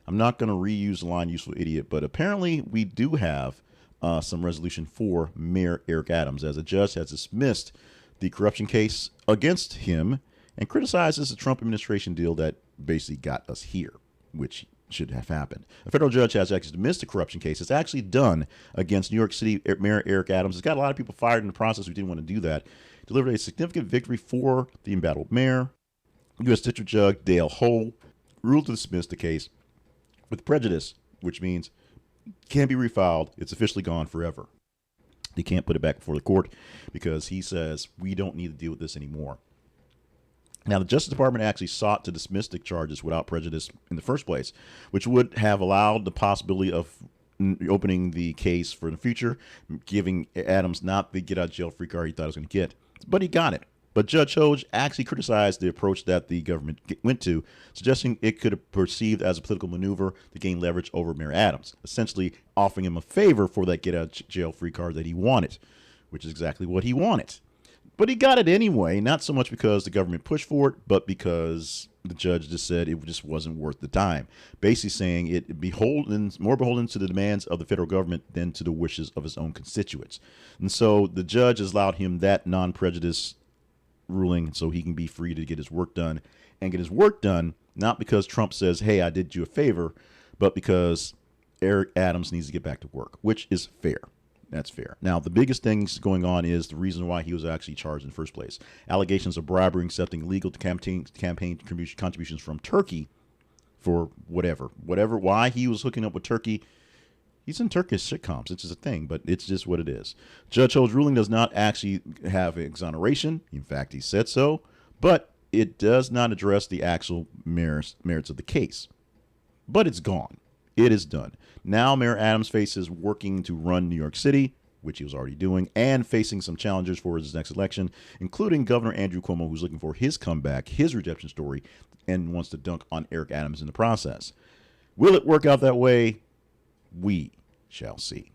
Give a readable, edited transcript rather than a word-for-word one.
I'm not going to reuse the line useful idiot, but apparently we do have some resolution for Mayor Eric Adams, as a judge has dismissed the corruption case against him and criticizes the Trump administration deal that basically got us here, which should have happened. A federal judge has actually dismissed the corruption case. It's actually done against New York City Mayor Eric Adams. It's got a lot of people fired in the process who didn't want to do that. Delivered a significant victory for the embattled mayor. U.S. District Judge Dale Hull ruled to dismiss the case with prejudice, which means it can't be refiled. It's officially gone forever. They can't put it back before the court because he says we don't need to deal with this anymore. Now, the Justice Department actually sought to dismiss the charges without prejudice in the first place, which would have allowed the possibility of opening the case for the future, giving Adams not the get-out-of-jail-free card he thought he was going to get. But he got it. But Judge Hoge actually criticized the approach that the government went to, suggesting it could have perceived as a political maneuver to gain leverage over Mayor Adams, essentially offering him a favor for that get-out-of-jail-free card that he wanted, which is exactly what he wanted. But he got it anyway, not so much because the government pushed for it, but because the judge just said it just wasn't worth the time. Basically saying it more beholden to the demands of the federal government than to the wishes of his own constituents. And so the judge has allowed him that non-prejudice ruling so he can be free to get his work done, and get his work done not because Trump says, hey, I did you a favor, but because Eric Adams needs to get back to work, which is fair. That's fair. Now, the biggest things going on is the reason why he was actually charged in the first place. Allegations of bribery, accepting illegal campaign contributions from Turkey for whatever, why he was hooking up with Turkey. He's in Turkish sitcoms. It's just a thing, but it's just what it is. Judge Ho's ruling does not actually have exoneration. In fact, he said so, but it does not address the actual merits of the case. But it's gone. It is done. Now Mayor Adams faces working to run New York City, which he was already doing, and facing some challengers for his next election, including Governor Andrew Cuomo, who's looking for his comeback, his redemption story, and wants to dunk on Eric Adams in the process. Will it work out that way? We shall see.